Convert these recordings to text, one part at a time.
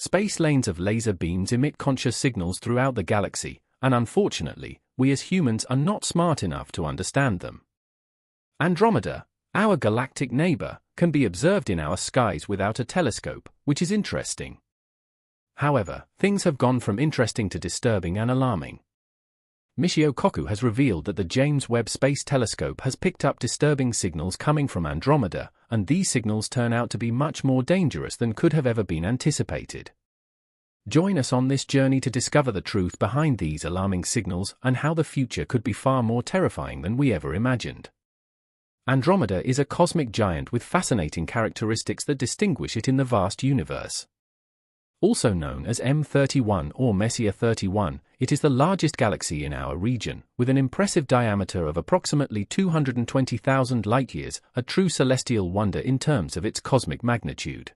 Space lanes of laser beams emit conscious signals throughout the galaxy, and unfortunately, we as humans are not smart enough to understand them. Andromeda, our galactic neighbor, can be observed in our skies without a telescope, which is interesting. However, things have gone from interesting to disturbing and alarming. Michio Kaku has revealed that the James Webb Space Telescope has picked up disturbing signals coming from Andromeda, and these signals turn out to be much more dangerous than could have ever been anticipated. Join us on this journey to discover the truth behind these alarming signals and how the future could be far more terrifying than we ever imagined. Andromeda is a cosmic giant with fascinating characteristics that distinguish it in the vast universe. Also known as M31 or Messier 31, it is the largest galaxy in our region, with an impressive diameter of approximately 220,000 light-years, a true celestial wonder in terms of its cosmic magnitude.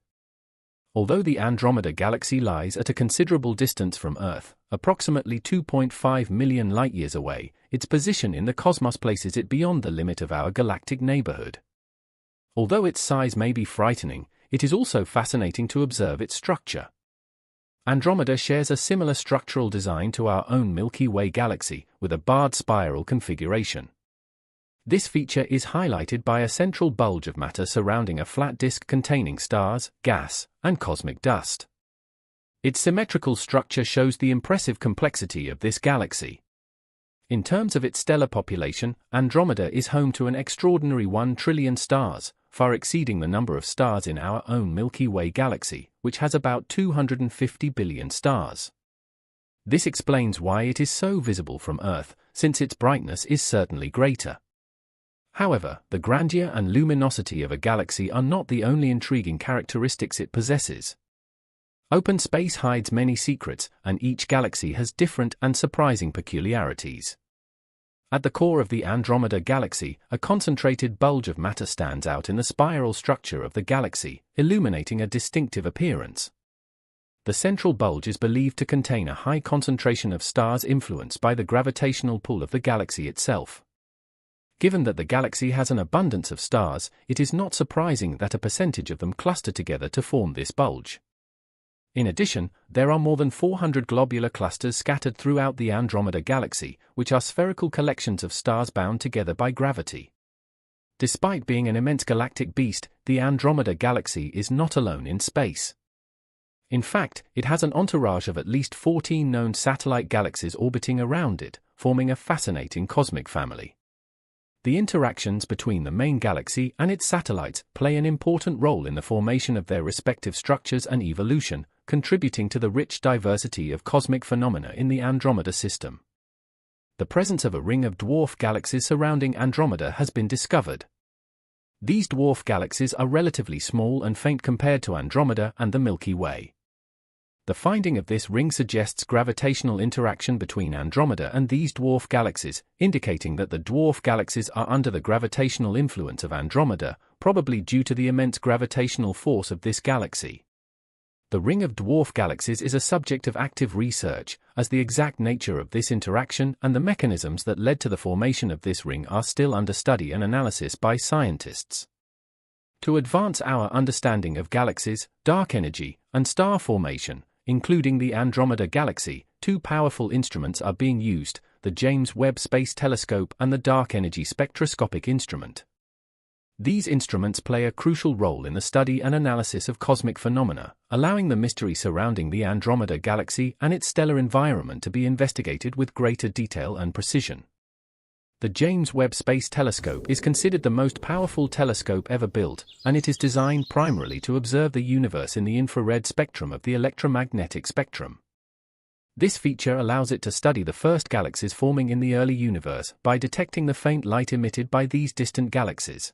Although the Andromeda galaxy lies at a considerable distance from Earth, approximately 2.5 million light-years away, its position in the cosmos places it beyond the limit of our galactic neighborhood. Although its size may be frightening, it is also fascinating to observe its structure. Andromeda shares a similar structural design to our own Milky Way galaxy, with a barred spiral configuration. This feature is highlighted by a central bulge of matter surrounding a flat disk containing stars, gas, and cosmic dust. Its symmetrical structure shows the impressive complexity of this galaxy. In terms of its stellar population, Andromeda is home to an extraordinary 1 trillion stars, far exceeding the number of stars in our own Milky Way galaxy, which has about 250 billion stars. This explains why it is so visible from Earth, since its brightness is certainly greater. However, the grandeur and luminosity of a galaxy are not the only intriguing characteristics it possesses. Open space hides many secrets, and each galaxy has different and surprising peculiarities. At the core of the Andromeda galaxy, a concentrated bulge of matter stands out in the spiral structure of the galaxy, illuminating a distinctive appearance. The central bulge is believed to contain a high concentration of stars influenced by the gravitational pull of the galaxy itself. Given that the galaxy has an abundance of stars, it is not surprising that a percentage of them cluster together to form this bulge. In addition, there are more than 400 globular clusters scattered throughout the Andromeda galaxy, which are spherical collections of stars bound together by gravity. Despite being an immense galactic beast, the Andromeda galaxy is not alone in space. In fact, it has an entourage of at least 14 known satellite galaxies orbiting around it, forming a fascinating cosmic family. The interactions between the main galaxy and its satellites play an important role in the formation of their respective structures and evolution, contributing to the rich diversity of cosmic phenomena in the Andromeda system. The presence of a ring of dwarf galaxies surrounding Andromeda has been discovered. These dwarf galaxies are relatively small and faint compared to Andromeda and the Milky Way. The finding of this ring suggests gravitational interaction between Andromeda and these dwarf galaxies, indicating that the dwarf galaxies are under the gravitational influence of Andromeda, probably due to the immense gravitational force of this galaxy. The ring of dwarf galaxies is a subject of active research, as the exact nature of this interaction and the mechanisms that led to the formation of this ring are still under study and analysis by scientists. To advance our understanding of galaxies, dark energy, and star formation, including the Andromeda galaxy, two powerful instruments are being used, the James Webb Space Telescope and the Dark Energy Spectroscopic Instrument. These instruments play a crucial role in the study and analysis of cosmic phenomena, allowing the mystery surrounding the Andromeda galaxy and its stellar environment to be investigated with greater detail and precision. The James Webb Space Telescope is considered the most powerful telescope ever built, and it is designed primarily to observe the universe in the infrared spectrum of the electromagnetic spectrum. This feature allows it to study the first galaxies forming in the early universe by detecting the faint light emitted by these distant galaxies.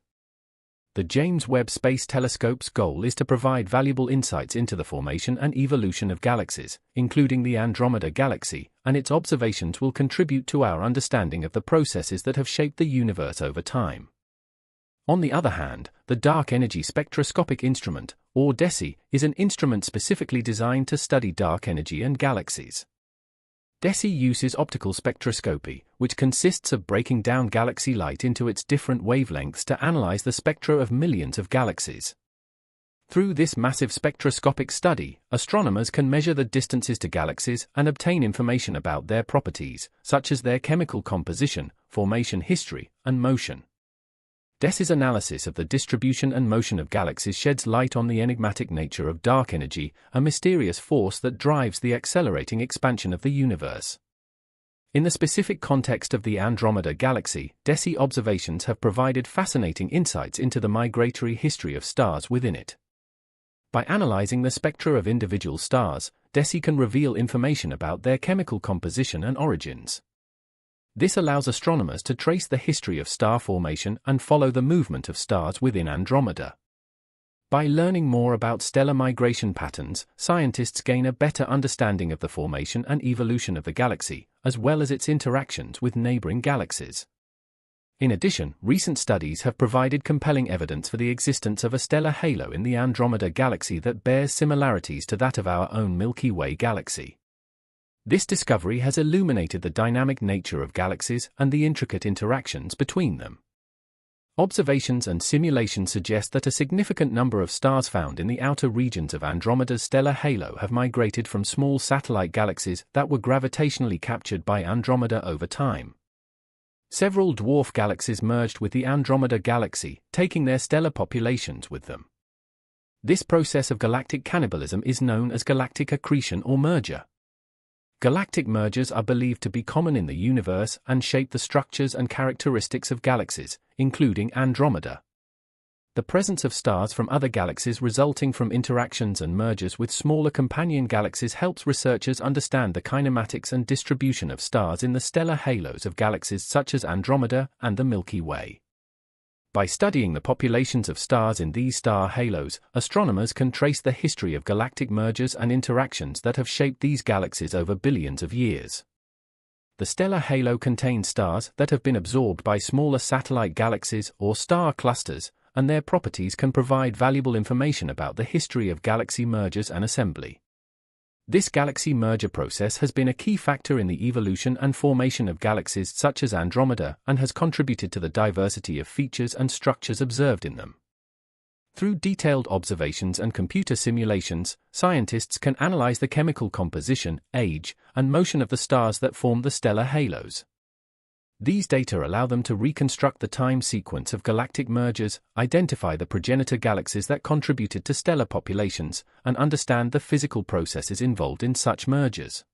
The James Webb Space Telescope's goal is to provide valuable insights into the formation and evolution of galaxies, including the Andromeda galaxy, and its observations will contribute to our understanding of the processes that have shaped the universe over time. On the other hand, the Dark Energy Spectroscopic Instrument, or DESI, is an instrument specifically designed to study dark energy and galaxies. DESI uses optical spectroscopy, which consists of breaking down galaxy light into its different wavelengths to analyze the spectra of millions of galaxies. Through this massive spectroscopic study, astronomers can measure the distances to galaxies and obtain information about their properties, such as their chemical composition, formation history, and motion. DESI's analysis of the distribution and motion of galaxies sheds light on the enigmatic nature of dark energy, a mysterious force that drives the accelerating expansion of the universe. In the specific context of the Andromeda galaxy, DESI observations have provided fascinating insights into the migratory history of stars within it. By analyzing the spectra of individual stars, DESI can reveal information about their chemical composition and origins. This allows astronomers to trace the history of star formation and follow the movement of stars within Andromeda. By learning more about stellar migration patterns, scientists gain a better understanding of the formation and evolution of the galaxy, as well as its interactions with neighboring galaxies. In addition, recent studies have provided compelling evidence for the existence of a stellar halo in the Andromeda galaxy that bears similarities to that of our own Milky Way galaxy. This discovery has illuminated the dynamic nature of galaxies and the intricate interactions between them. Observations and simulations suggest that a significant number of stars found in the outer regions of Andromeda's stellar halo have migrated from small satellite galaxies that were gravitationally captured by Andromeda over time. Several dwarf galaxies merged with the Andromeda galaxy, taking their stellar populations with them. This process of galactic cannibalism is known as galactic accretion or merger. Galactic mergers are believed to be common in the universe and shape the structures and characteristics of galaxies, including Andromeda. The presence of stars from other galaxies resulting from interactions and mergers with smaller companion galaxies helps researchers understand the kinematics and distribution of stars in the stellar halos of galaxies such as Andromeda and the Milky Way. By studying the populations of stars in these star halos, astronomers can trace the history of galactic mergers and interactions that have shaped these galaxies over billions of years. The stellar halo contains stars that have been absorbed by smaller satellite galaxies or star clusters, and their properties can provide valuable information about the history of galaxy mergers and assembly. This galaxy merger process has been a key factor in the evolution and formation of galaxies such as Andromeda and has contributed to the diversity of features and structures observed in them. Through detailed observations and computer simulations, scientists can analyze the chemical composition, age, and motion of the stars that form the stellar halos. These data allow them to reconstruct the time sequence of galactic mergers, identify the progenitor galaxies that contributed to stellar populations, and understand the physical processes involved in such mergers.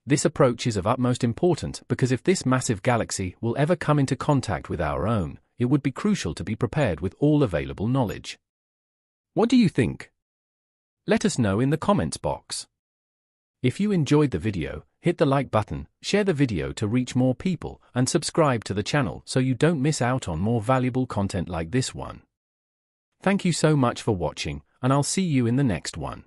This approach is of utmost importance because if this massive galaxy will ever come into contact with our own, it would be crucial to be prepared with all available knowledge. What do you think? Let us know in the comments box. If you enjoyed the video, hit the like button, share the video to reach more people, and subscribe to the channel so you don't miss out on more valuable content like this one. Thank you so much for watching, and I'll see you in the next one.